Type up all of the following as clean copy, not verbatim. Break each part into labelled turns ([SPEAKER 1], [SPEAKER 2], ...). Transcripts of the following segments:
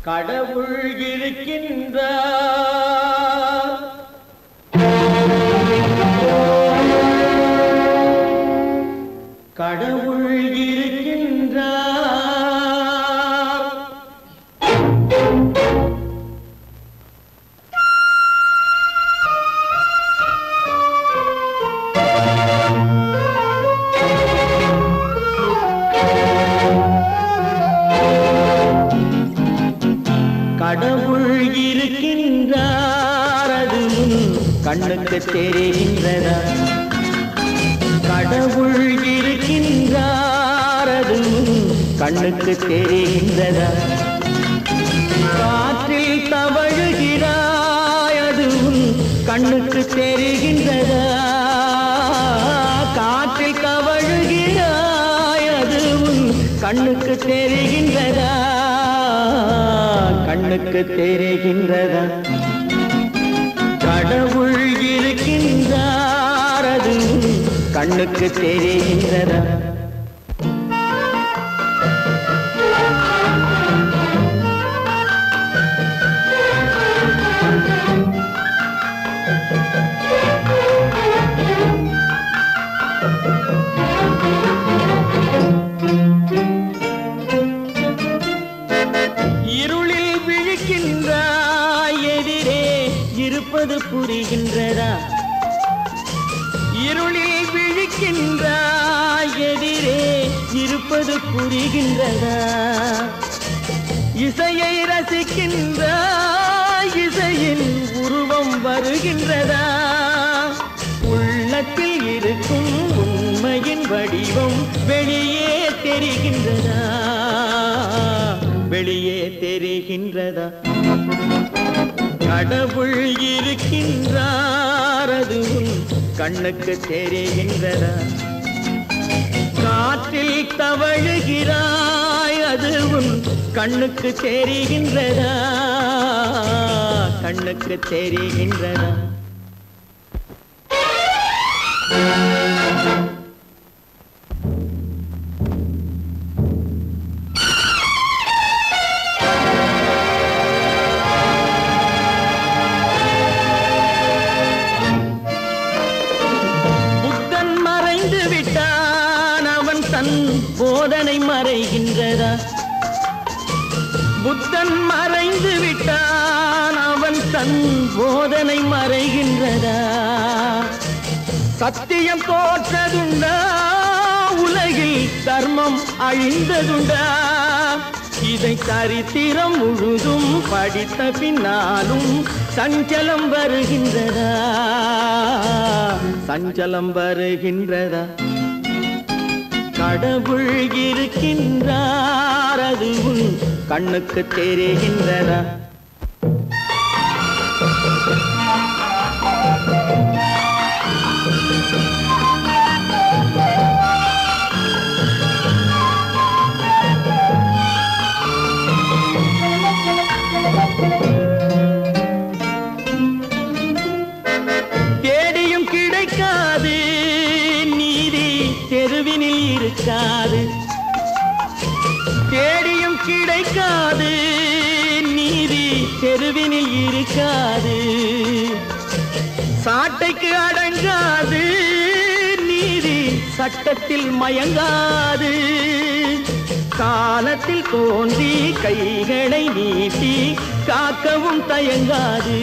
[SPEAKER 1] கடவுள் இருக்கின்றார். கடவுள் இருக்கின்றார். கடவுள் இருக்கின்றார், அது கண்ணுக்கு தெரிகின்றதா? கடவுள் இருக்கின்றார், அது கண்ணுக்கு தெரிகின்றதா? காற்றில் தவழுகிறாய், அது கண்ணுக்கு தெரிகின்றதா? காற்றில் தவழுகிறாய், அது கண்ணுக்கு தெரிகின்றதா? கண்ணுக்கு தெரிகின்றதா? கடவுள் இருக்கின்றார், அது கண்ணுக்கு தெரிகின்றதா? இருப்பது புரிகின்றதா? இருளில் விழிக்கின்றாய், எதிரே இருப்பது புரிகின்றதா? இசையை ரசிக்கின்றாய், இசையின் உருவம் வருகின்றதா? உள்ளத்தில் இருக்கும் உண்மையின் வடிவம் வெளியே தெரிகின்றதா? வெளியே தெரிகின்றதா? கடவுள் இருக்கின்றார், அது கண்ணுக்கு தெரிகின்றதா? காற்றில் தவழுகிறாய், அது கண்ணுக்கு தெரிகின்றதா? கண்ணுக்கு தெரிகின்றதா? போதனை மறைகின்றதா? புத்தன் மறைந்து விட்டான், அவன் தன் போதனை மறைகின்றதா? சத்தியம் தோற்றதுண்டா? உலகில் தர்மம் அழிந்ததுண்டா? இதை சரித்திரம் முழுதும் படித்த பின்னாலும் சஞ்சலம் வருகின்றதா? சஞ்சலம் வருகின்றதா? கடவுள் இருக்கின்றார், அது கண்ணுக்கு தெரிகின்றதா? தேடியும் கிடைக்காது நீதி, தெருவினில் இருக்காது. தேடியும் கிடைக்காது நீதி, தெருவினில் இருக்காது. சாட்டைக்கு அடங்காது நீதி, சட்டத்தில் மயங்காது. காலத்தில் தோன்றி கைகளை நீட்டி காக்கவும் தயங்காது.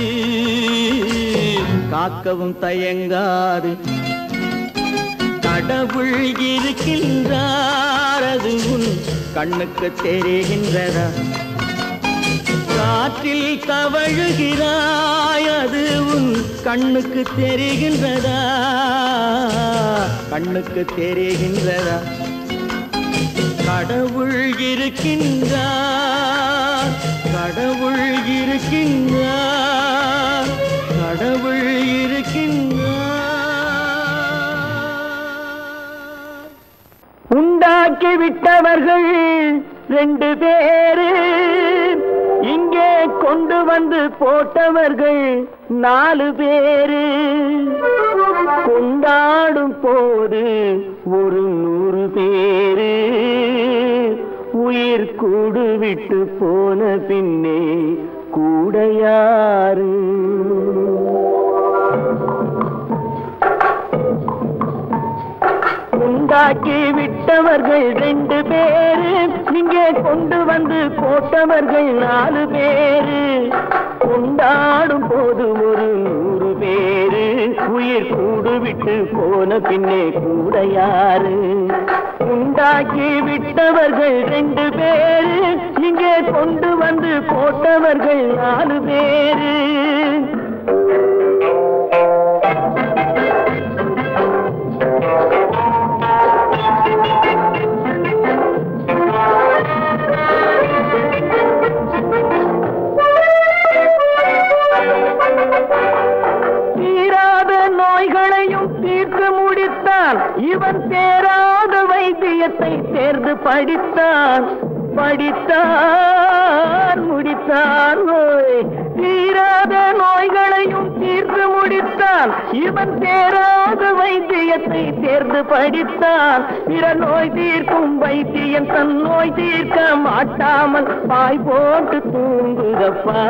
[SPEAKER 1] காக்கவும் தயங்காது. கடவுள் இருக்கின்றார், அது கண்ணுக்கு தெரிகின்றதா? காற்றில் தவழுகிறாய், அது கண்ணுக்கு தெரிகின்றதா? கண்ணுக்கு தெரிகின்றதா? கடவுள் இருக்கின்றார், கடவுள் இருக்கின்றார், கடவுள் இருக்கின்றார். உண்டாக்கி விட்டவர்கள் 2 பேரு, இங்கே கொண்டு வந்து போட்டவர்கள் 4 பேரு. கொண்டாடும் போது ஒரு 100 பேரு உயிர் கூடு விட்டு போன பின்னே கூட யாரு? உண்டாக்கி விட்டவர்கள் 2 பேரு, இங்கே கொண்டு வந்து போட்டவர்கள் 4 பேரு. கொண்டாடும் போது ஒரு 100 பேரு, உயிர் கூடு விட்டு போன பின்னே கூட யாரு? உண்டாக்கி விட்டவர்கள் 2 பேரு, இங்கே கொண்டு வந்து போட்டவர்கள் 4 பேரு. இவன் தேராத வைத்தியத்தை தேர்ந்து படித்தான் முடித்தான். தீராத நோய்களையும் தீர்த்து முடித்தான். இவன் தேராத வைத்தியத்தை தேர்ந்து படித்தான். பிற நோய் தீர்க்கும் வைத்தியன் தன் நோய் தீர்க்க மாட்டாமல் பாய் போட்டு தூங்குதப்பா.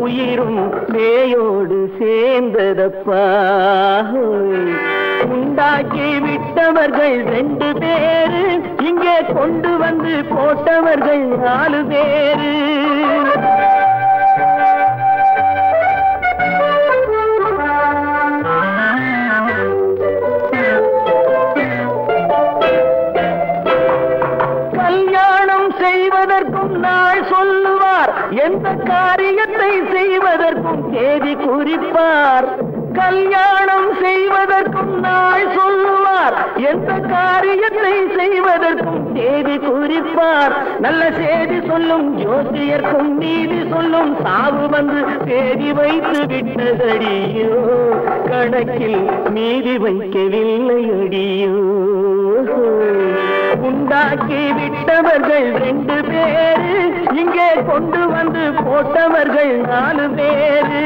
[SPEAKER 1] உயிரும் பேயோடு சேர்ந்ததப்பா. உண்டாக்கி விட்டவர்கள் 2 பேரு, இங்கே கொண்டு வந்து போட்டவர்கள் 4 பேரு. கல்யாணம் செய்வதற்கும் நாள் சொல்லுவார், எந்த காரியத்தை செய்வதற்கும் தேதி குறிப்பார். கல்யாணம் செய்வதற்கும் நாள் சொல்லுவார், எந்த காரியத்தை செய்வதற்கும் தேதி குறிப்பார். நல்ல செய்தி சொல்லும் ஜோசியர்க்கும் நீதி சொல்லும் சாவு வந்து தேதி வைத்து விட்டதடியோ. கணக்கில் மீதி வைக்கவில்லை அடியோ. உண்டாக்கி விட்டவர்கள் 2 பேரு, இங்கே கொண்டு வந்து போட்டவர்கள் 4 பேரு.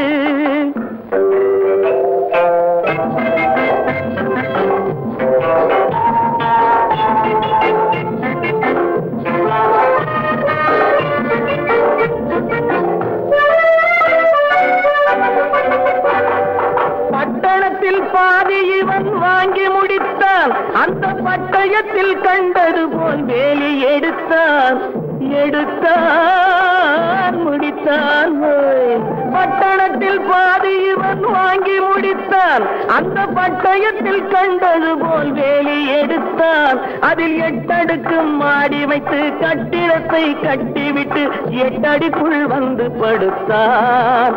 [SPEAKER 1] பட்டணத்தில் பாதி இவன் வாங்கி முடித்தான். அந்த பட்டயத்தில் கண்டது போல் வேலி எடுத்தான் முடித்தான். பட்டணத்தில் பாதி இவன் வாங்கி முடித்தான். அந்த பட்டயத்தில் கண்டது போல் வேலி எடுத்தான். அதில் 8 அடுக்கு மாடி வைத்து கட்டிடத்தை கட்டிவிட்டு 8 அடிக்குள் வந்து படுத்தான்.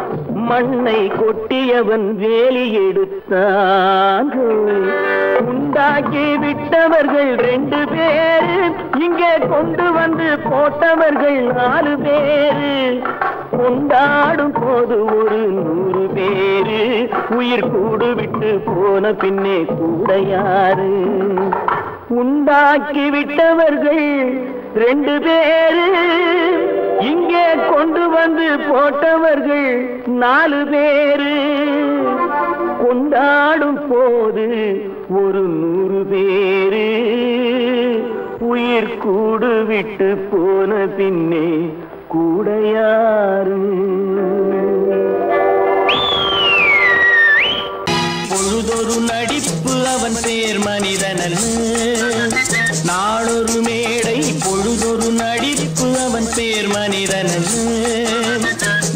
[SPEAKER 1] மண்ணை கொட்டியவன் வேலி எடுத்தான். உண்டாக்கி விட்டவர்கள் 2 பேரு, இங்கே கொண்டு வந்து போட்டவர்கள் 4 பேரு. கொண்டாடும் போது ஒரு 100 பேரு, உயிர் கூடு விட்டு போன பின்னே கூட யாரு? உண்டாக்கி விட்டவர்கள் 2 பேரு, இங்கே கொண்டு வந்து போட்டவர்கள் 4 பேரு. கொண்டாடும் போது ஒரு 100 பேரு, உயிர் கூடு விட்டு போன பின்னே கூட யாரு? பொழுதொரு நடிப்பு அவன் பேர் மனிதனல்ல, நாளொரு மேடை பொழுதொரு நடிப்பு அவன் பேர் மனிதனல்ல.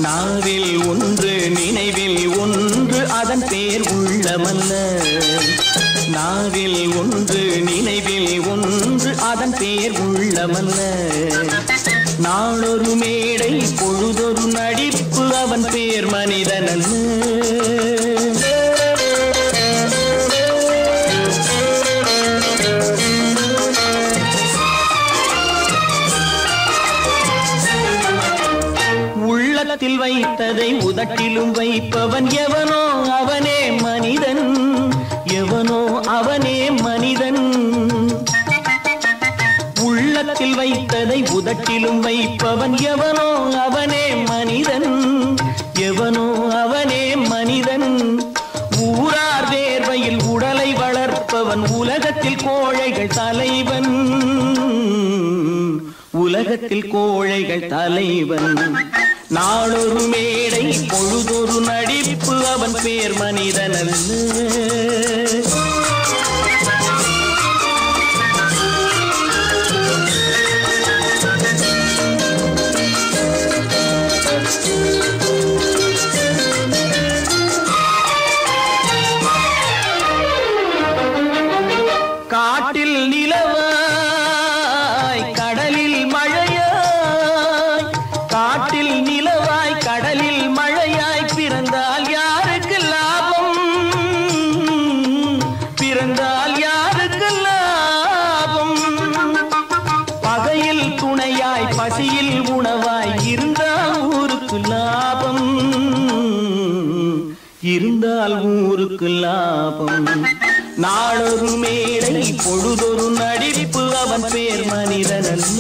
[SPEAKER 1] நாவில் ஒன்று நினைவில் ஒன்று அதன் பேர் உள்ளமல்ல. நாவில் ஒன்று நினைவில் ஒன்று அதன் பேர் உள்ளமல்ல. நாளொரு மேடை பொழுதொரு நடிப்பு அவன் பேர் மனிதனல்ல. உள்ளத்தில் வைத்ததை உதட்டிலும் வைப்பவன் எவனோ அவனே மனிதன். எவனோ அவனே மனிதன். உள்ளத்தில் வைத்ததை உதட்டிலும் வைப்பவன் எவனோ அவனே மனிதன். எவனோ அவனே மனிதன். ஊரார் வேர்வையில் உடலை வளர்ப்பவன் உலகத்தில் கோழைகள் தலைவன். உலகத்தில் கோழைகள் தலைவன். நாளொரு மேடை பொழுதொரு நடிப்பு அவன் பேர் மனிதனல்ல. காட்டில் நிலவாய் கடலில் மழையாய், காட்டில் நிலவாய் கடலில் மழையாய் பிறந்தால் யாருக்கு லாபம், பிறந்தால் யாருக்கு லாபம். பகையில் துணையாய் பசியில் உணவாய் இருந்தால் ஊருக்கு லாபம், இருந்தால் ஊருக்கு லாபம். நாளொரு மேடை பொழுதொரு நடிப்பு அவன் பேர் மனிதனல்ல.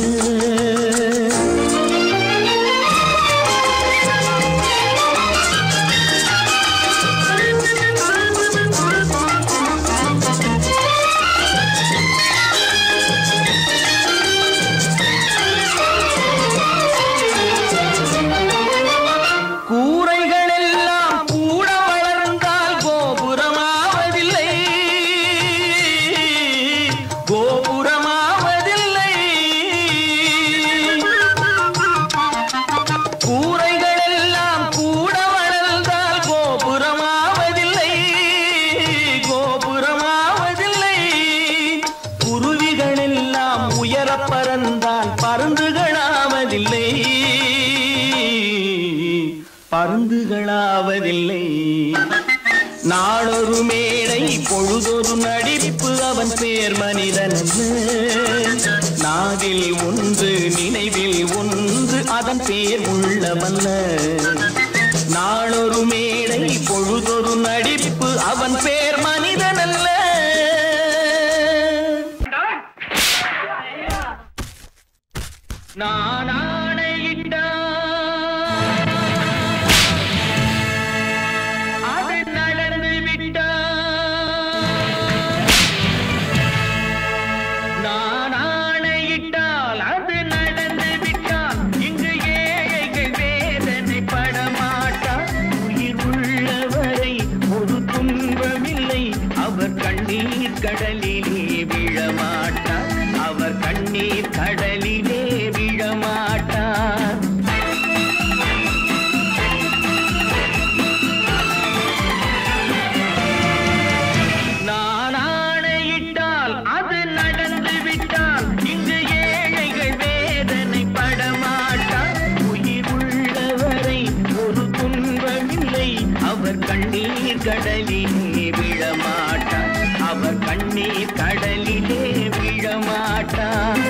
[SPEAKER 1] பருந்துகளாவதில்லை. நாளொரு மேடை பொழுதொரு நடிப்பு அவன் பேர் மனிதனல்ல. நாவில் ஒன்று நினைவில் ஒன்று அதன் பேர் உள்ளமல்ல. நாளொரு மேடை பொழுதொரு நடிப்பு அவன் பேர் மனிதனல்ல. நான் ஆணையிட்டான் அது நடந்து விட்டான். நான் ஆணையிட்டால் அது நடந்து விட்டால் இங்கு ஏழைகள் வேதனை படமாட்டார். உயிர் உள்ளவரை ஒரு துன்பமில்லை, அவர் கண்ணீர் கடலிலே விழமாட்டார், அவர் கண்ணீர் கடலிலே விழமாட்டார். நான் ஆணையிட்டால் அது நடந்து விட்டால் இங்கு ஏழைகள் வேதனை படமாட்டார். உயிர் உள்ளவரை ஒரு துன்பமில்லை, அவர் கண்ணீர் கடலிலே விழமாட்டார், அவர் கண்ணீர் கடலிலே விழமாட்டார்.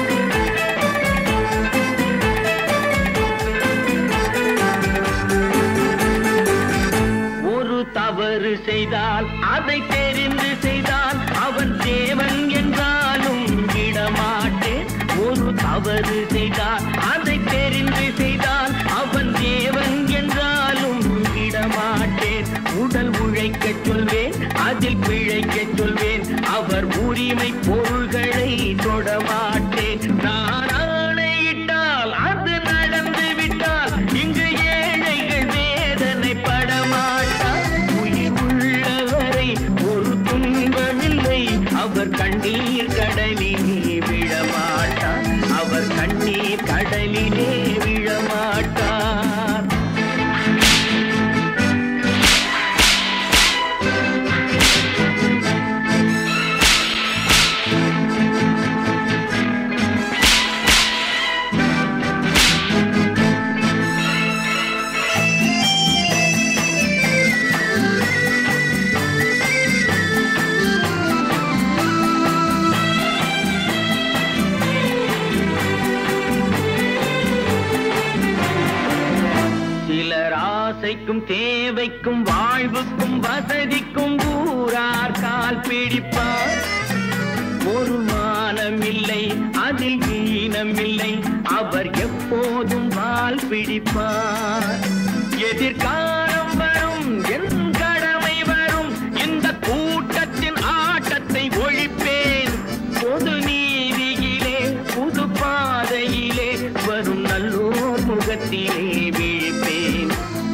[SPEAKER 1] ஒரு தவறு செய்தால் அதை தெரிந்து செய்தால் அவன் தேவன் என்றாலும் விடமாட்டேன். ஒரு தவறு செய்தால் அதை தெரிந்து செய்தால் அவன் தேவன் என்றாலும் விடமாட்டேன். உடல் உழைக்கச் சொல்வேன், அதில் பிழைக்கச் சொல்வேன், அவர் உரிமை பொருள்களை தொடமாட்டேன். நான் ஆணையிட்டால் அது நடந்து விட்டால் இங்கு ஏழைகள் வேதனை படமாட்டார். உயிர் உள்ளவரை ஒரு துன்பமில்லை, அவர் கண்ணீர் கடலிலே விழமாட்டார், அவர் கண்ணீர் கடலிலே விழமாட்டார். ஆசைக்கும் தேவைக்கும் வாழ்வுக்கும் வசதிக்கும் ஊரார் கால் பிடிப்பார். ஒரு மானம் இல்லை, அதில் ஈனம் இல்லை, அவர் எப்போதும் வால் பிடிப்பார். எதிர்காலம் வரும், என் கடமை வரும், இந்த கூட்டத்தின் ஆட்டத்தை ஒழிப்பேன். பொது நீதியிலே புது பாதையிலே கடலிலே விழிப்பேன்,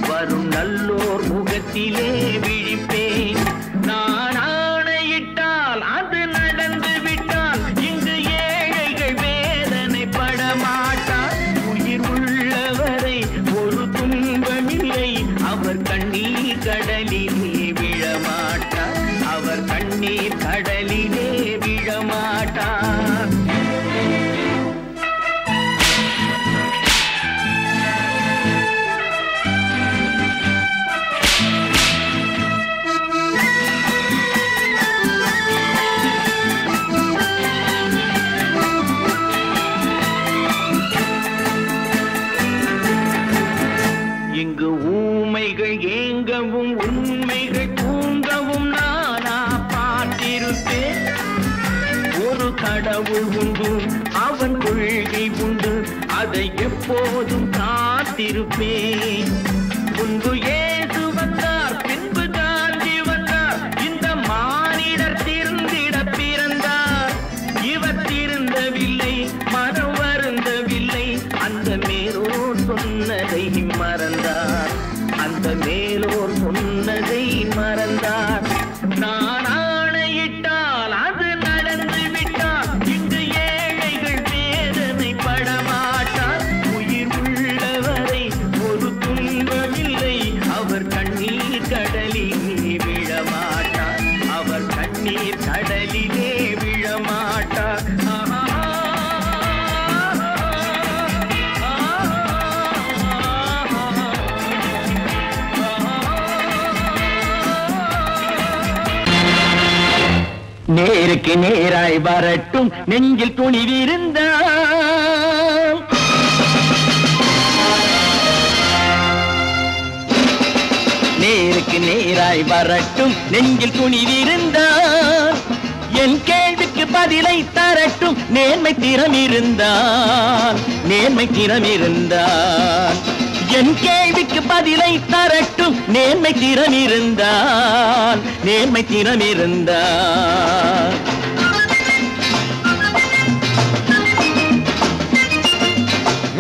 [SPEAKER 1] வரும் நல்லோர் முகத்திலே விழிப்பேன். நான் ஆணையிட்டால் அது நடந்து விட்டால் இங்கு ஏழைகள் வேதனை படமாட்டார். உயிர் உள்ளவரை ஒரு துன்பமில்லை, அவர் கண்ணீர் கடலிலே விழமாட்டார், அவர் கண்ணீர் கடலிலே விழமாட்டார். இங்கு ஊமைகள் ஏங்கவும் உண்மைகள் தூங்கவும் நானா பார்த்திருப்பேன். ஒரு கடவுள் உண்டு, அவன் கொள்கை உண்டு, அதை எப்போதும் காத்திருப்பேன். முன்பு இயேசு வந்தார், பின்பு காந்தி வந்தார், இந்த மானிடர் திருந்திட பிறந்தார். இவர் திருந்தவில்லை, மனம் வருந்தவில்லை, அந்த மேலோர் சொன்னதை மறந்தார், அந்த மேலோர் சொன்னதை மறந்தார். நான் ஆணையிட்டால் அது நடந்து விட்டால் இங்கு ஏழைகள் வேதனை படமாட்டார். உயிர் உள்ளவரை ஒரு துன்பமில்லை, அவர் கண்ணீர் கடலிலே விழமாட்டார், அவர் கண்ணீர் கடலிலே விழமாட்டார். நேருக்கு நேராய் வரட்டும் நெஞ்சில் துணிவிருந்தால், நேருக்கு நேராய் வரட்டும் நெஞ்சில் துணிவிருந்தால், என் கேள்விக்கு பதிலை தரட்டும் நேர்மை திறமிருந்தால், நேர்மை திறமிருந்தால். என் கேள்விக்கு பதிலை தரட்டும் நேர்மை திறமிருந்தால், நேர்மை திறமிருந்தால்.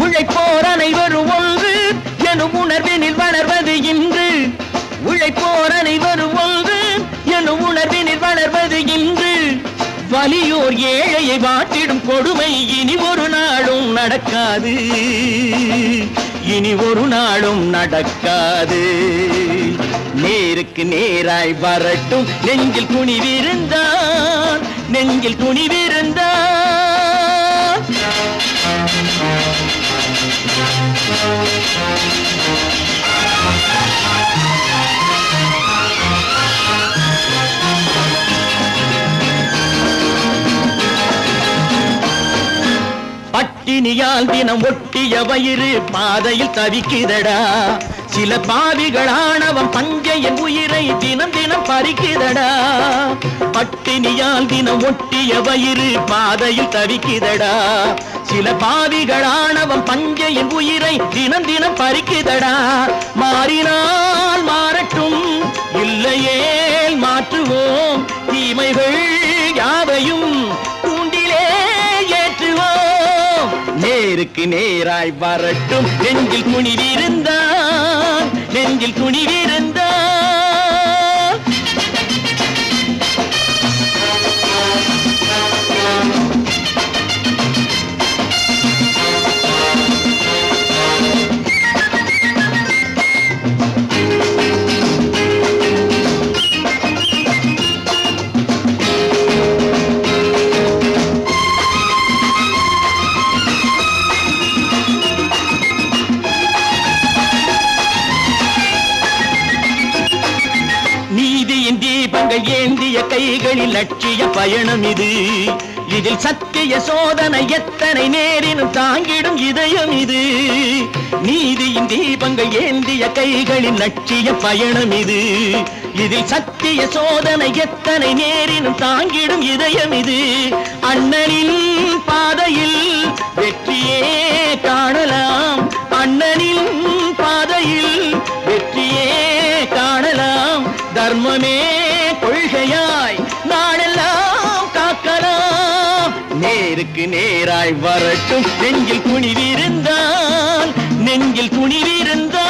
[SPEAKER 1] உழைப்போர் அனைவரும் ஒன்று எனும் உணர்வினில் வளர்வது இன்று, உழைப்போர் அனைவரும் ஒன்று எனும் உணர்வினில் வளர்வது இன்று. வலியோர் ஏழையை வாட்டிடும் கொடுமை இனி ஒரு நாளும் நடக்காது, இனி ஒரு நாளும் நடக்காது. நேருக்கு நேராய் வரட்டும் நெஞ்சில் துணிவிருந்தால், நெஞ்சில் துணிவிருந்தால். பட்டினியால் தினம் ஒட்டிய வயிறு பாதையில் தவிக்குதடா, சில பாவிகளானவன் பஞ்சையின் உயிரை தினம் தினம் பறிக்குதடா. பட்டினியால் தினம் ஒட்டிய வயிறு பாதையில் தவிக்குதடா, சில பாவிகளானவன் பஞ்சையின் உயிரை தினம் தினம் பறிக்குதடா. மாறினால் மாறட்டும், இல்லையே மாற்றுவோம், தீமைகள் யாவையும் தூண்டிலே ஏற்றுவோம். நேருக்கு நேராய் வரட்டும் நெஞ்சில் துணிவிருந்தால், நெஞ்சில் துணிவிருந்தால். ஏந்திய கைகளில் லட்சிய பயணம் இது, இதில் சத்திய சோதனை எத்தனை நேரினும் தாங்கிடும் இதயம் இது. நீதியின் தீபங்கள் ஏந்திய கைகளில் லட்சிய பயணம் இது, இதில் சத்திய சோதனை எத்தனை நேரினும் தாங்கிடும் இதயம் இது. அண்ணனின் பாதையில் வெற்றியே காணலாம், அண்ணனின் பாதையில் வெற்றியே காணலாம். தர்மமே கொள்கையாய் நாடெல்லாம் காக்கலாம். நேருக்கு நேராய் வரட்டும் நெஞ்சில் துணிவிருந்தால், நெஞ்சில் நெஞ்சில் துணிவிருந்தார்.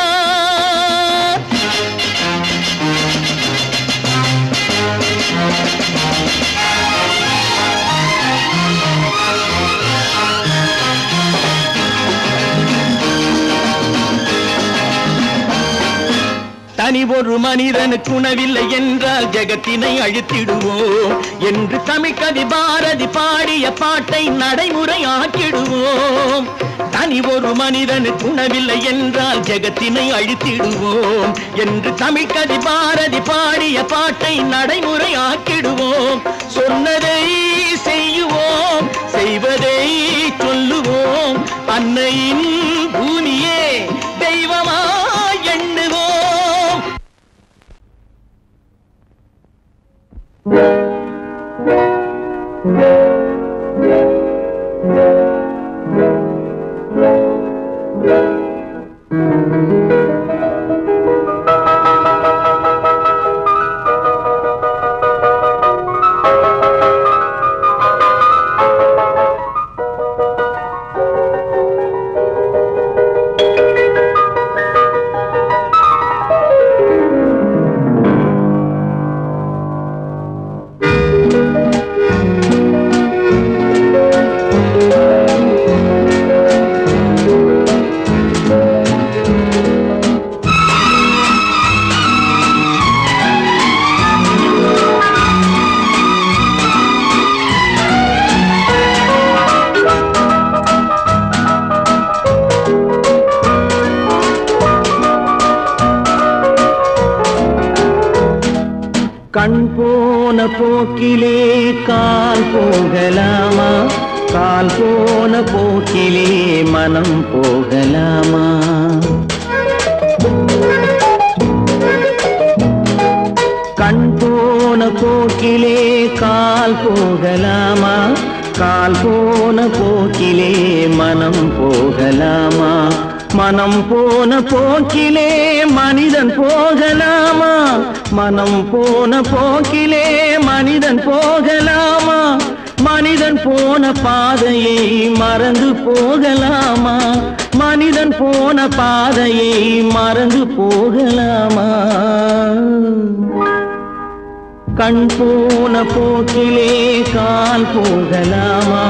[SPEAKER 1] தனி ஒரு மனிதனுக்கு உணவில்லை என்றால் ஜெகத்தினை அழித்திடுவோம் என்று தமிழ்கவி பாரதி பாடிய பாட்டை நடைமுறையாக்கிடுவோம். தனி ஒரு மனிதனுக்கு உணவில்லை என்றால் ஜெகத்தினை அழித்திடுவோம் என்று தமிழ்கவி பாரதி பாடிய பாட்டை நடைமுறையாக்கிடுவோம். சொன்னதை செய்யுவோம், செய்வதை சொல்லுவோம். அன்னையின் பூமியே தெய்வமா எண்ணுவோம். கண் போன போக்கிலே கால் போகலாமா? கால் போன போக்கிலே மனம் போகலாமா? கண் போன போக்கிலே கால் போகலாமா? கால் போன போக்கிலே மனம் போகலாமா? மனம் போன போக்கிலே மனிதன் போகலாமா? மனம் போன போக்கிலே மனிதன் போகலாமா? மனிதன் போன பாதையை மறந்து போகலாமா? மனிதன் போன பாதையை மறந்து போகலாமா? கண் போன போக்கிலே கால் போகலாமா?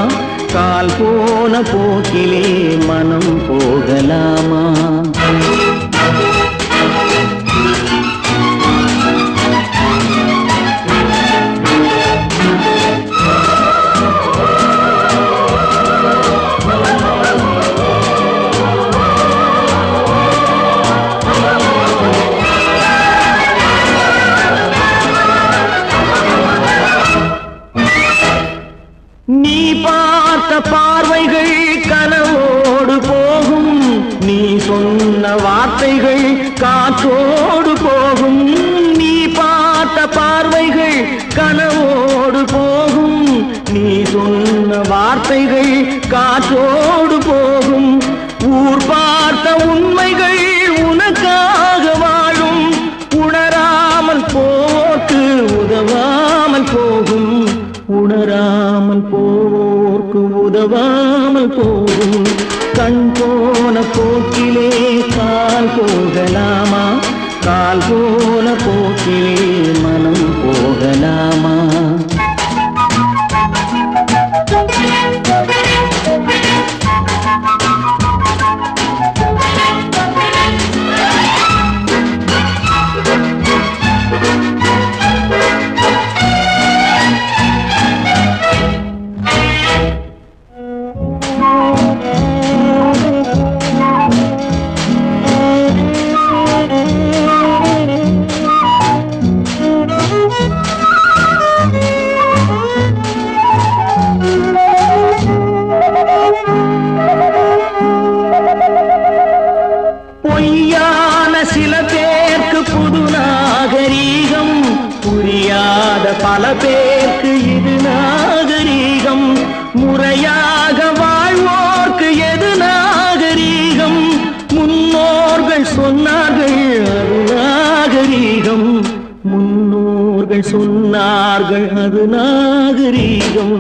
[SPEAKER 1] கால் போன போக்கிலே மனம் போகலாமா? நீ பார்த்த பார்வைகள் கனவோடு போகும், நீ சொன்ன வார்த்தைகள் காற்றோடு போகும். நீ பார்த்த பார்வைகள் கனவோடு போகும், நீ சொன்ன வார்த்தைகள் காற்றோடு போகும். ஊர் பார்த்த உண்மைகள் உனக்காக வாழும், உணராமல் போக்கு உதவாமல் போகும். உணராமல் போர்க்கு உதவாமல் போகும். கண் போன போக்கிலே கால் போகலாமா? கால் போன போக்கிலே மனம் போகலாமா? பொய்யான சில பேருக்கு புது நாகரீகம், புரியாத பல பேருக்கு இது நாகரீகம். முறையாக வாழ்வோர்க்கு எது நாகரீகம்? முன்னோர்கள் சொன்னார்கள் அது நாகரீகம். முன்னோர்கள் சொன்னார்கள் அது நாகரீகம்.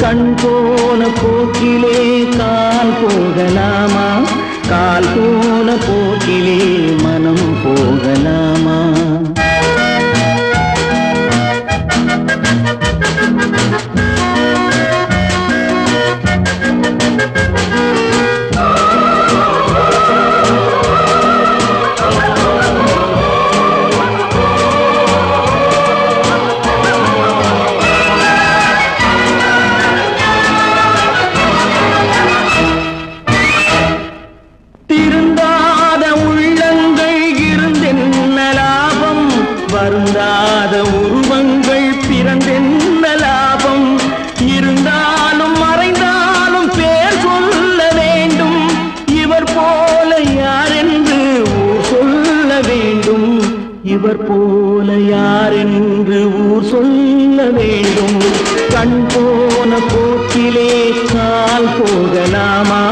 [SPEAKER 1] கண் போன போக்கிலே கால் போகலாமா? கால் போன போக்கிலே மனம் போகலாமா? வருந்தாத உருவங்கள் பிறந்தென்ன லாபம்? இருந்தாலும் மறைந்தாலும் பேர் சொல்ல வேண்டும். இவர் போல யாரென்று ஊர் சொல்ல வேண்டும். இவர் போல யாரென்று ஊர் சொல்ல வேண்டும். கண் போன போக்கிலே கால் போகலாமா?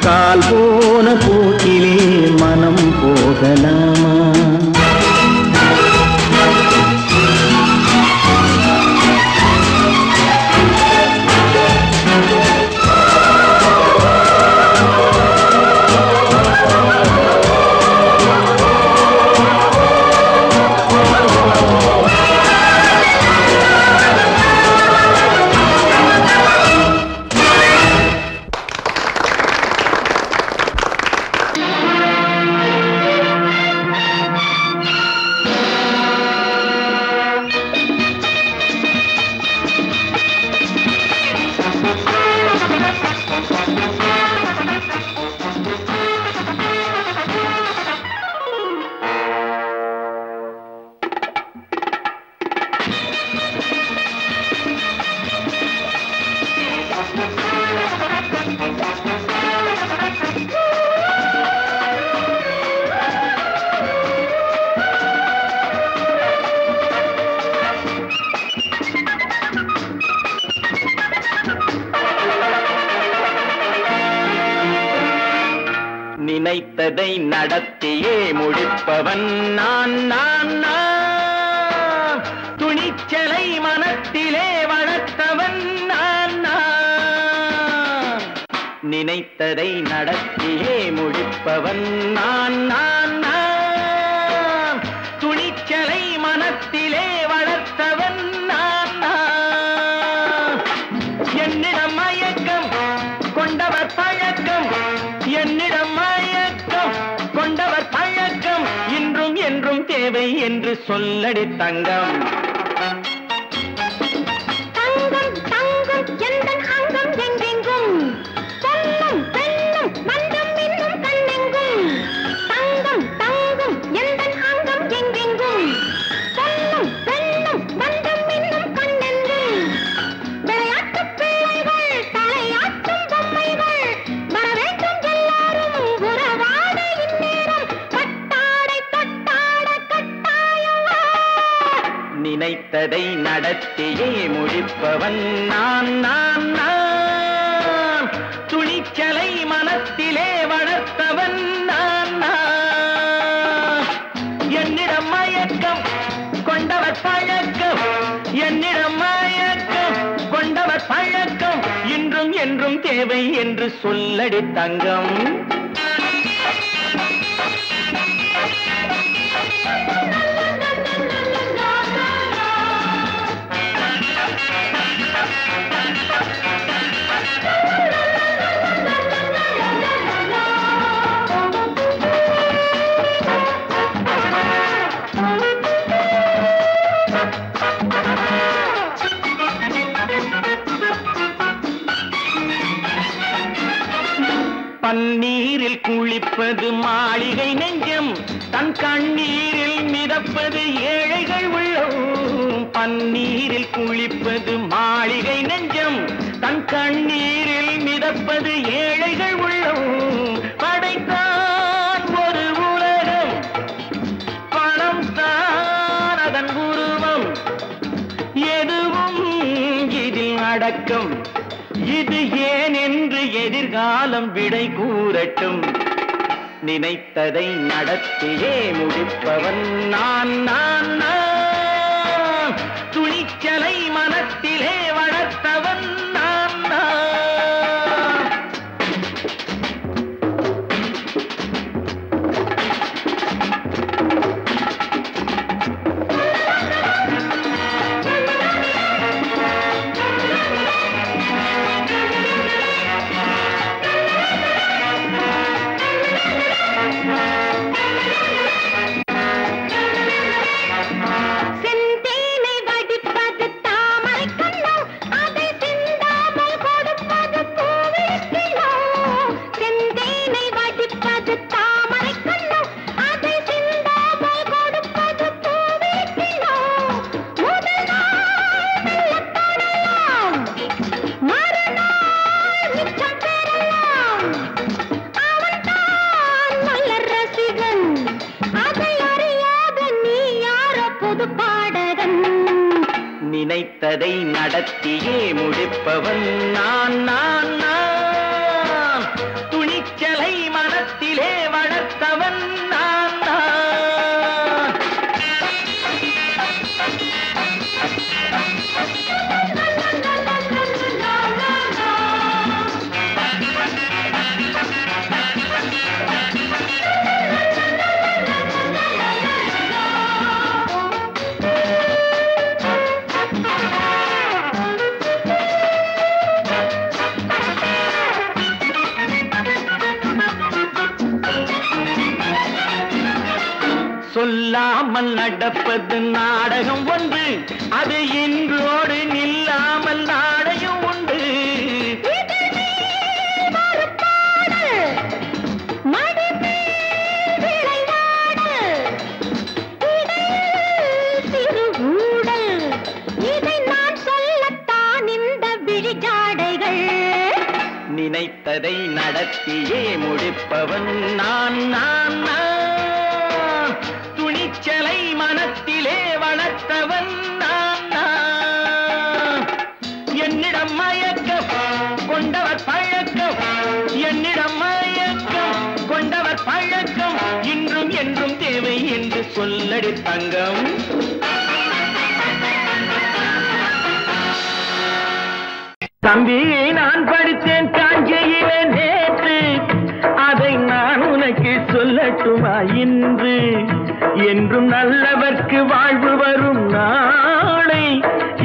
[SPEAKER 1] கால் போன போக்கிலே மனம் போகலாமா? நினைத்ததை நடத்தியே முடிப்பவன் நான் நான் நான். துணிச்சலை மனத்திலே வளர்த்தவன் நான் நான். நினைத்ததை நடத்தியே முடிப்பவன் நான் நான் நான். துணிச்சலை மனத்திலே வளர்த்தவன் நான் நான். என்னிடம் மயக்கம் கொண்டவர் பழக்கம், என்னிடம் மயக்கம் கொண்டவர் பழக்கம், இன்றும் என்றும் தேவை என்று சொல்லடி தங்கம்.
[SPEAKER 2] தங்கம் தங்கம் எந்தன் அங்கம் எங்கெங்கும், பொன்னும் பெண்ணும் மன்றம் இன்னும் கண்ணெங்கும். தங்கம் தங்கம் எந்தன் அங்கம் எங்கெங்கும், பொன்னும் பெண்ணும் மன்றம் இன்னும் கண்ணெங்கும். விளையாட்டு பிள்ளைகள் தலையாட்டும் பொம்மைகள், வர வேண்டும் எல்லாரும் உறவாட இந்நேரம். கட்டாடை தொட்டாட கட்டாயவா?
[SPEAKER 1] நினைத்ததை நடத்தியே முடிப்பவன் நான் நான் நான். துணிச்சலை மனத்திலே வளர்த்தவன் நான் நான். என்னிடம் மயக்கம் கொண்டவர் பழக்கம், என்னிடம் மயக்கம் கொண்டவர் பழக்கம், இன்றும் என்றும் தேவை என்று சொல்லடி தங்கம். பன்னீரில் குளிப்பது மாளிகை நெஞ்சம், தன் கண்ணீரில் மிதப்பது ஏழைகள் உள்ளம். பன்னீரில் குளிப்பது மாளிகை நெஞ்சம், தன் கண்ணீரில் மிதப்பது ஏழைகள் உள்ளம். படைத்தான் ஒரு உலகம், பணம் தான் அதன் உருவம், எதுவும் இதில் அடக்கம். இது ஏன் என்று எதிர்காலம் விடை கூறட்டும். நினைத்ததை நடத்தியே முடிப்பவன் நான் நான் நான். துணிச்சலை மனத்திலே வளர்த்தவன் நான் நான்.
[SPEAKER 2] புது பாடகன்.
[SPEAKER 1] நினைத்ததை நடத்தியே முடிப்பவன் நான் நான் நான். துணிச்சலை மனத்திலே வளர்த்தவன் நான் நான். சொல்லாமல் நடப்பது நாடகம் ஒன்று, அது இன்றோடு நில்லாமல் நாடகம் உண்டு.
[SPEAKER 2] இதை நான் சொல்லத்தான் இந்த விழிஜாடைகள்.
[SPEAKER 1] நினைத்ததை நடத்தியே முடிப்பவன் நான் நான் நான். துணிச்சலை மனத்திலே வளர்த்தவன் நான் நான். என்னிடம் மயக்கம் கொண்டவர் பழக்கம், என்னிடம் மயக்கம் கொண்டவர் பழக்கம், இன்றும் என்றும் தேவை என்று சொல்லடி தங்கம். தம்பி நான் படித்தேன் காஞ்சியிலே நேற்று, அதை நான் உனக்கு சொல்லட்டுமா இன்று? என்றும் நல்லவர்க்கு வாழ்வு வரும் நாளை,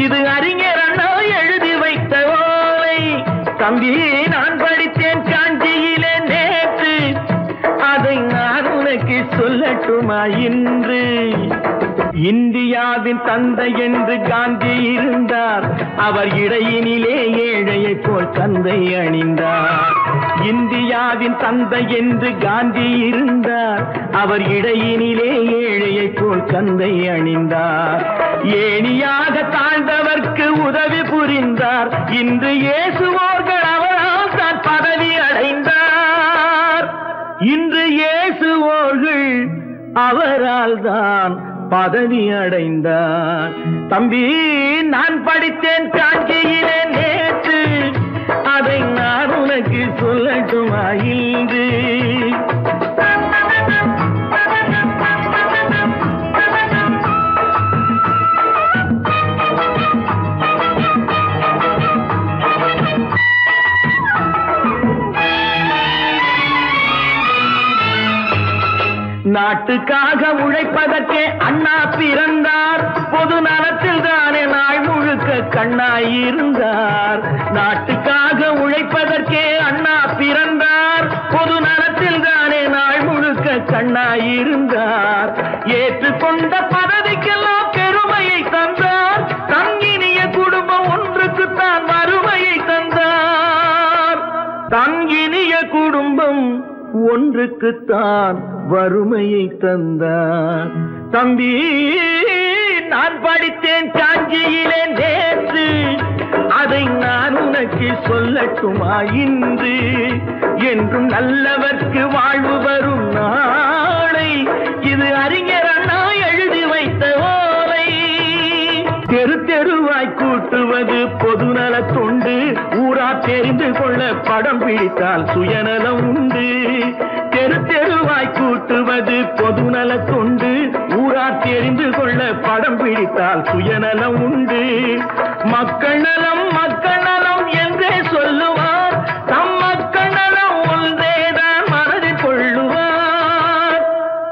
[SPEAKER 1] இது அறிஞர் அண்ணா எழுதி வைத்த ஓலை. தம்பி நான் படித்தேன் காஞ்சியிலே நேற்று, அதை நான் உனக்கு சொல்லட்டுமா இன்று? இந்தியாவின் தந்தை என்று காந்தி இருந்தார், அவர் இடையினிலே ஏழையை போல் தந்தை அணிந்தார். இந்தியாவின் தந்தை என்று காந்தி இருந்தார், அவர் இடையினிலே ஏழையை போல் தந்தை அணிந்தார். ஏணியாக தாழ்ந்தவர்க்கு உதவி புரிந்தார், இன்று இயேசுவோர்கள் அவரால் தான் பதவி அடைந்தார். இன்று இயேசுவோர்கள் அவரால் தான் பதவி அடைந்தார். தம்பி நான் படித்தேன் காஞ்சியிலே நேற்று, அதை நான் உனக்கு சொல்லட்டுமா இன்று? நாட்டுக்காக உழைப்பதற்கே அண்ணா பிறந்தார், பொது நலத்தில் தானே நாள் முழுக்க கண்ணாயிருந்தார். நாட்டுக்காக உழைப்பதற்கே அண்ணா பிறந்தார், பொது நலத்தில் தானே நாள் முழுக்க கண்ணாயிருந்தார். ஏற்றுக்கொண்ட பதவிக்கெல்லாம் பெருமையை தந்தார், தங்கினிய குடும்பம் ஒன்றுக்குத்தான் வறுமையை தந்தார். தங்கினிய குடும்பம் ஒன்றுக்குத்தான் வறுமையை தந்தார். தம்பி நான் படித்தேன் காஞ்சியிலே நேற்று, அதை நான் உனக்கு சொல்லட்டுமா இன்று? என்றும் நல்லவர்க்கு வாழ்வு வரும் நாளை, இது அறிஞர் அண்ணா எழுதி வைத்த ஓலை. தெரு தெருவாய் கூட்டுவது பொதுநல தொண்டு, ஊரா தெரிந்து கொள்ள படம் பிடித்தால் சுயநலம் உண்டு. தெரு தெருவாய் கூட்டுவது பொதுநல தொண்டு, ஊரா தெரிந்து கொள்ள படம் பிடித்தால் சுயநலம் உண்டு. மக்கள் நலம் என்றே சொல்லுவார், தம் மக்கள் நலம் ஒன்றேதான் மனதில் கொள்ளுவார்.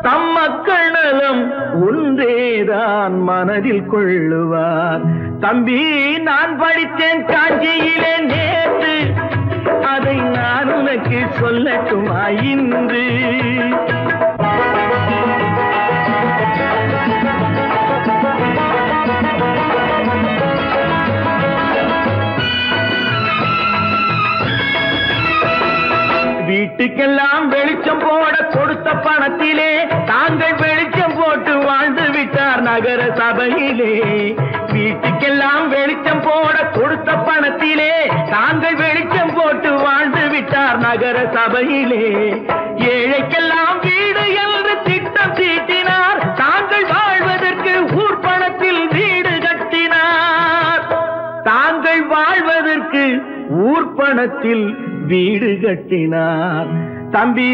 [SPEAKER 1] தம் மக்கள் நலம் ஒன்றேதான் மனதில் கொள்ளுவார். தம்பி நான் படித்தேன் காஞ்சியிலே நேற்று, அதை நான் உனக்கு சொல்லட்டுமா இன்று? வீட்டுக்கெல்லாம் வெளிச்சம் போட கொடுத்த பணத்திலே தாங்கள் வெளிச்சம் போட்டு வாழ்ந்து விட்டார் நகர சபையிலே. வீட்டுக்கெல்லாம் வெளிச்சம் போட கொடுத்த பணத்திலே தாங்கள் வெளிச்சம் போட்டு வாழ்ந்து விட்டார் நகர சபையிலே. ஏழைக்கெல்லாம் வீடு என்று திட்டம் தீட்டினார், தாங்கள் வாழ்வதற்கு ஊர்பண நந்தவனத்தில் வீடு கட்டினார். தம்பி,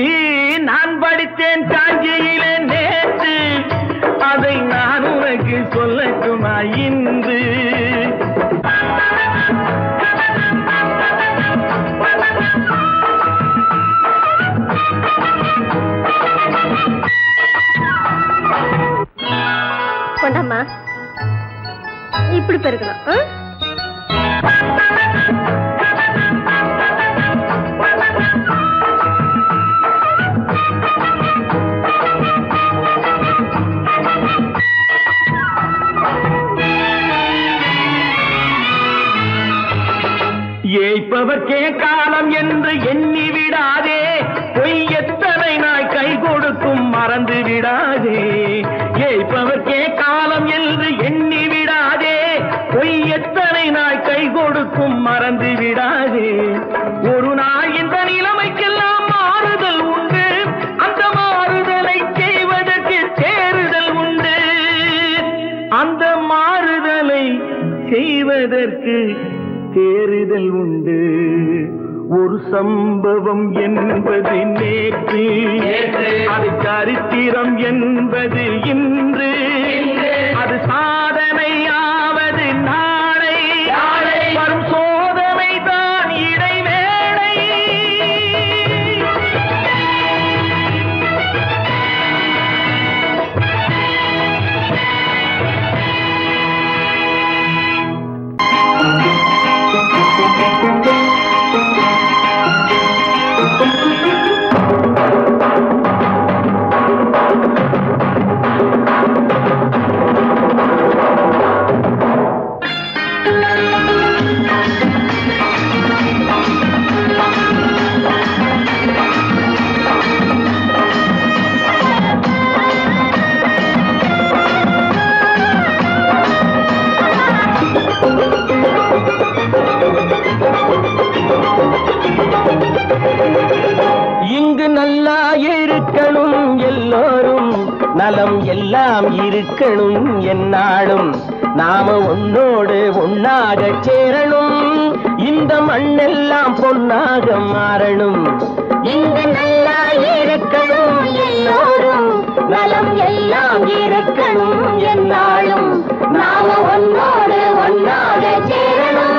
[SPEAKER 1] நான் படித்தேன் காஞ்சியிலே நேற்று, அதை நான் உனக்கு சொல்லட்டுமா இன்று?
[SPEAKER 2] கொண்டாமா, இப்படி பெருக்கணும்.
[SPEAKER 1] ஏய்ப்பவர்க்கே காலம் என்று எண்ணி விடாதே, பொய் எத்தனை நாய் கை கொடுக்கும் மறந்து விடாதே. ஏய்ப்பவர்க்கே காலம் என்று எண்ணி விடாதே, பொய் எத்தனை நாய் கை கொடுக்கும் மறந்து விடாதே. ஒரு நாள் இந்த நிலைமைக்கெல்லாம் மாறுதல் உண்டு, அந்த மாறுதலை செய்வதற்கு தேறுதல் உண்டு. அந்த மாறுதலை செய்வதற்கு தேறுதல் உண்டு. ஒரு சம்பவம் என்பது நேற்று, அது சரித்திரம் என்பது இன்று, அது சாதனையாவது நாளை, வரும் சோதனை தான் இடைவேளை. இங்கு நல்லா இருக்கணும் எல்லோரும், நலம் எல்லாம் இருக்கணும் என்னாலும். நாம ஒன்னோடு ஒன்னாக சேரணும், இந்த மண்ணெல்லாம் பொன்னாக மாறணும்.
[SPEAKER 2] இங்கு நல்லா இருக்கணும் எல்லோரும், நலம் எல்லாம் இருக்கணும் என்னாலும். நாம ஒன்னோடு ஒன்னாக சேரணும்,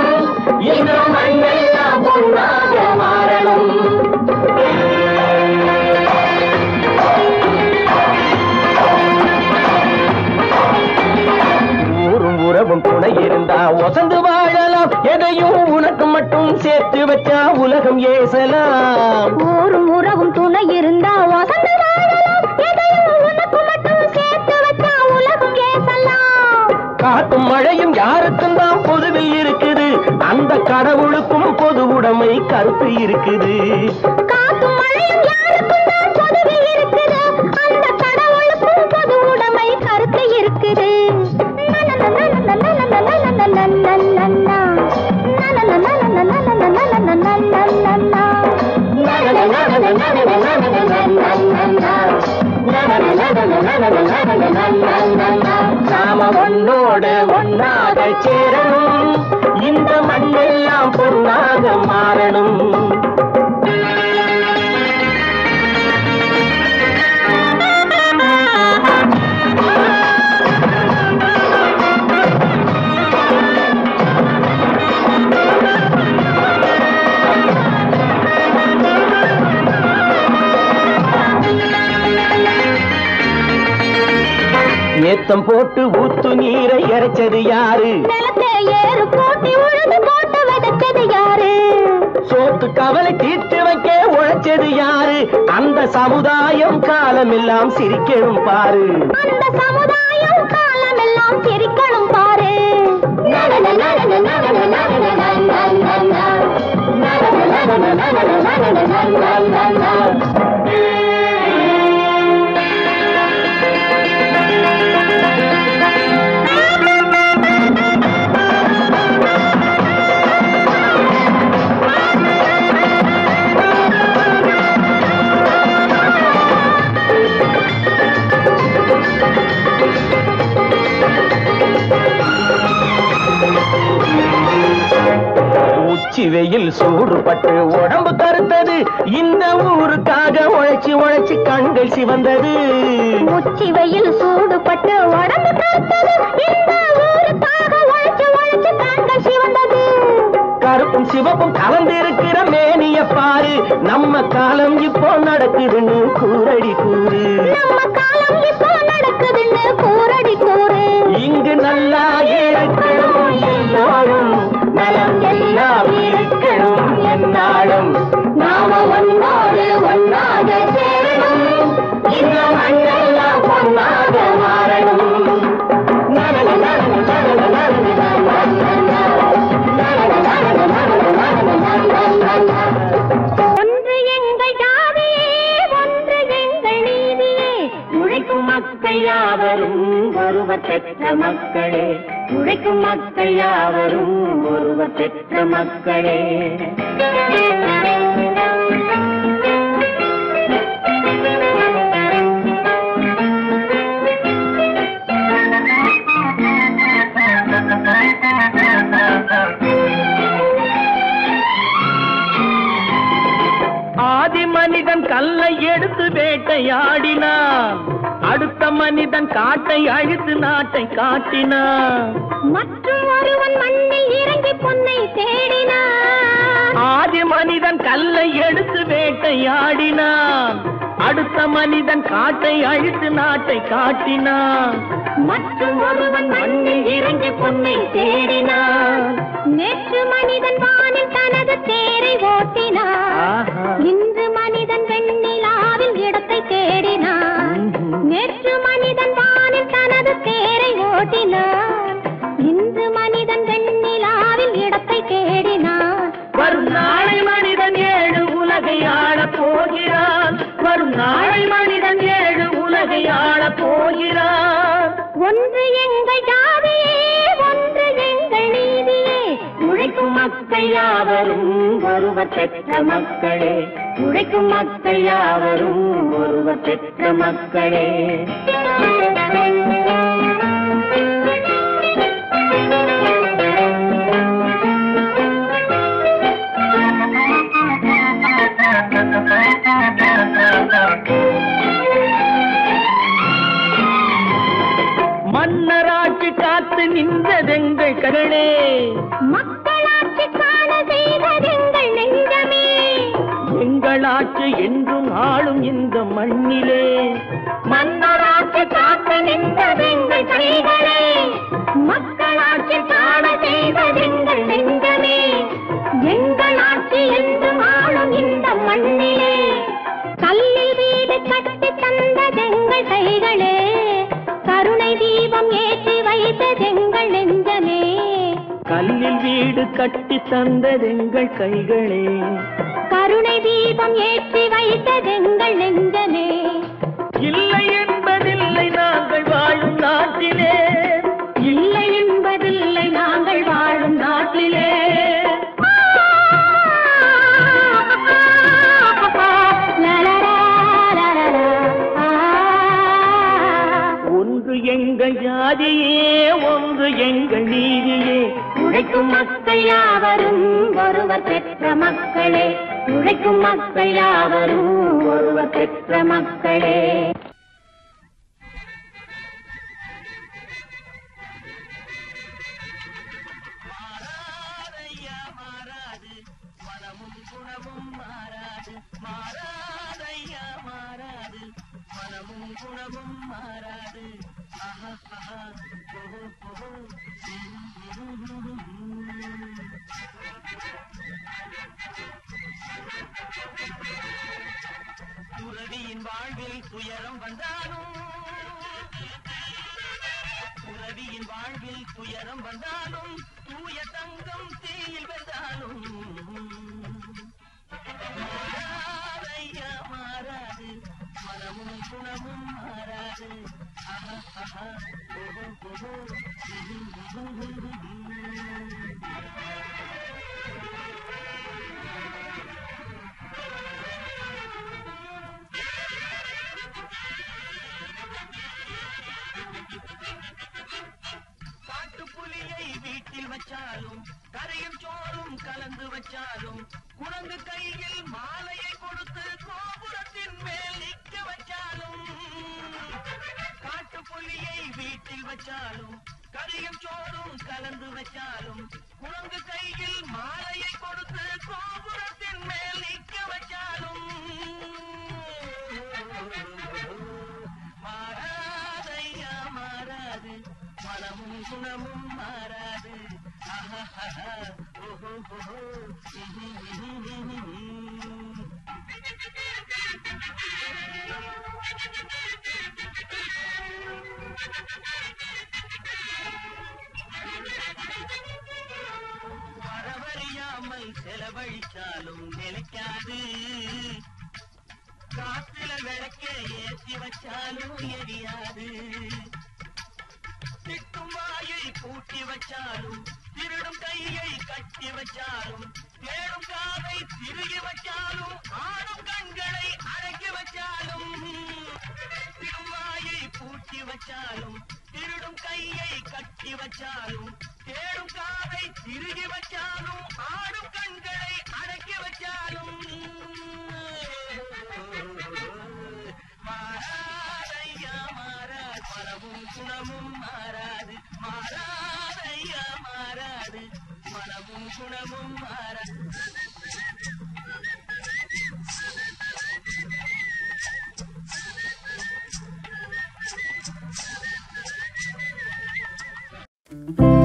[SPEAKER 2] இந்த மண்ணெல்லாம் பொன்னாக மாறணும்.
[SPEAKER 1] ஊரும் உறவும் துணை இருந்தா வசந்து வாழலாம், எதையும் உனக்கு மட்டும் சேர்த்து வச்சா உலகம் ஏசலாம்.
[SPEAKER 2] ஊரும் உறவும் துணை இருந்தா வசந்து வாழலாம், எதையும் உனக்கு மட்டும் சேர்த்து வச்சா உலகம் ஏசலாம்.
[SPEAKER 1] காத்தும் மழையும் யாருக்கும் தான் பொதுவில் இருக்குது, அந்த கடவுளுக்கும் பொது உடைமை கருத்து இருக்குது.
[SPEAKER 2] காத்தும் மழையும் யாருக்கும் தான் பொதுவில் இருக்குது, அந்த கடவுளுக்கும் பொது உடைமை கருத்து இருக்குது.
[SPEAKER 1] நாம ஒன்னோடு ஒன்னாக சேரணும், இந்த மண்ணெல்லாம் பொன்னாக மாறணும். ஏத்தம் போட்டு ஊத்து நீரை இறைச்சது யாரு?
[SPEAKER 2] நிலத்தை ஏறு போட்டி உழுது போட்டு விதைச்சது யாரு?
[SPEAKER 1] சோத்து கவலை தீர்த்து வைக்க உழைச்சது யாரு? அந்த சமுதாயம் காலமெல்லாம் சிரிக்கணும் பாரு.
[SPEAKER 2] அந்த சமுதாயம் காலமெல்லாம் சிரிக்கணும் பாரு.
[SPEAKER 1] உச்சி வெயில் சூடுபட்டு உடம்பு கருத்தது இந்த ஊருக்காக உழைச்சி உழைச்சி கண்கள் சிவந்தது
[SPEAKER 2] உச்சி வெயில் சூடுபட்டு உடம்பு கருத்தது இந்த ஊருக்காக உழைச்சி உழைச்சி கண்கள் சிவந்தது
[SPEAKER 1] கருப்பும் சிவப்பும் கலந்திருக்கிற மேனிய பாரு நம்ம காலம் இப்போ நடக்குதுன்னு கூரடி கூறு
[SPEAKER 2] நம்ம காலம் இப்போ நடக்குதுன்னு கூரடி கூறு
[SPEAKER 1] இங்கு நல்லா இருக்கணும் எல்லாரும் நலம் எல்லாம் இருக்கணும் என்னாலும்
[SPEAKER 2] நாம ஒன்னோடு ஒன்னாக சேரணும் இந்த மண்ணெல்லாம் பொன்னாக மாறணும் ஒன்று எங்கள் ஜாதியே ஒன்று எங்கள் நீதியே உழைக்கும் மக்கள் யாவரும் ஒருவர் பெற்ற மக்களே உழைக்கும் மக்கள் யாவரும் ஒருவர் பெற்ற மக்களே
[SPEAKER 1] ஆதி மனிதன் கல்லை எடுத்து வேட்டையாடினான் அடுத்த மனிதன் காட்டை அழித்து நாட்டை காட்டினான்
[SPEAKER 2] மற்றும் ஒருவன் மண்ணில் இறங்கி பொன்னை தேடினான்
[SPEAKER 1] ஆதி மனிதன் கல்லை எடுத்து வேட்டையாடினான் அடுத்த மனிதன் காட்டை அழித்து நாட்டை காட்டினான்
[SPEAKER 2] மற்றும் ஒருவன் மண்ணில் இறங்கி பொன்னை தேடினான் நேற்று மனிதன் வானில் தனது தேரை ஓட்டினான் இன்று மனிதன் வெண்ணிலாவில் இடத்தை தேடினான் நேற்று மனிதன் வானில் தனது தேரை ஓட்டினான் இன்று மனிதன் வெண்ணிலாவில் இடத்தை தேடினான்
[SPEAKER 1] வரும் நாளை மனிதன் 7 உலகை ஆளப் போகிறான் வரும் நாளை மனிதன் 7 உலகை ஆளப் போகிறான்
[SPEAKER 2] ஒன்று எங்கள் ஜாதியே ஒன்று எங்கள் நீதியே உழைக்கும் மக்கள் யாவரும் ஒருவர் பெற்ற மக்களே உழைக்கும் மக்கள் யாவரும் ஒருவர் பெற்ற மக்களே
[SPEAKER 1] மன்னராட்சி காத்து நின்றதெங்கள் கரளே
[SPEAKER 2] மக்களாட்சி காண செய்வதெங்கள் நெஞ்சமே
[SPEAKER 1] எங்களாட்சி என்றும் ஆளும் இந்த மண்ணிலே
[SPEAKER 2] மன்னராட்சி காத்து நின்றதெங்கள் கைகளே மக்களாட்சி காண செய்வதெங்கள் நெஞ்சமே எங்களாட்சி என்றும் ஆளும் இந்த மண்ணிலே கல்லில் வீடு கட்டி தந்ததெங்கள் கைகளே கருணை தீபம் ஏற்றி வைத்ததெங்கள் நெஞ்சமே
[SPEAKER 1] கல்லில் வீடு கட்டி தந்ததெங்கள் கைகளே
[SPEAKER 2] கருணை தீபம் ஏற்றி வைத்ததெங்கள் நெஞ்சமே
[SPEAKER 1] இல்லை என்பதில்லை நாங்கள் வாழும் நாட்டிலே
[SPEAKER 2] இல்லை என்பதில்லை நாங்கள் வாழும் நாட்டிலே
[SPEAKER 1] ஒன்று எங்கள் ஜாதியே ஒன்று எங்கள் நீதியே
[SPEAKER 2] உழைக்கும் மக்கள் யாவரும் ஒருவர் பெற்ற மக்களே உழைக்கும் மக்கள் யாவரும் ஒருவர் பெற்ற மக்களே
[SPEAKER 1] துறவியின் வாழ்வில் துயரம் வந்தாலும் துறவியின் வாழ்வில் துயரம் வந்தாலும் தூய தங்கம் தீயில் வென்றாலும் மாறாதையா மாறாது மனமும் குணமும் மாறாது காட்டுப்புலியை வீட்டில் வச்சாலும் கரையும் சோறும் கலந்து வச்சாலும் குரங்கு கையில் மாலையை கொடுத்து கோபுரத்தின் மேல் நிற்க வச்சாலும் காட்டுப்புலியை வீட்டில் வச்சாலும் கரியும் சோறும் கலந்து வச்சாலும் குரங்கு கையில் மாலையை கொடுத்து கோபுரத்தின் மேல் நிற்க வச்சாலும் மாறாதையா மாறாது மனமும் குணமும் மாறாது வரவறியாமல் செலவழிச்சாலும் நிலைக்காது காத்துல விளக்க ஏற்றி வச்சாலும் எரியாது திட்டும் வாயை பூட்டி வச்சாலும் திருடும் கையை கட்டி வச்சாலும் தேடும் காதை திருகி வச்சாலும் ஆடும் கண்களை அடக்கி வச்சாலும் திடும் வாயை பூட்டி வச்சாலும் திருடும் கையை கட்டி வச்சாலும் தேடும் காதை திருகி வச்சாலும் ஆடும் கண்களை அடக்கி வச்சாலும் மாறாதையா மாறாது மனமும் குணமும் மாறாது மாறாதையா மாறாது மனமும் குணமும் மாறாது
[SPEAKER 2] Thank you.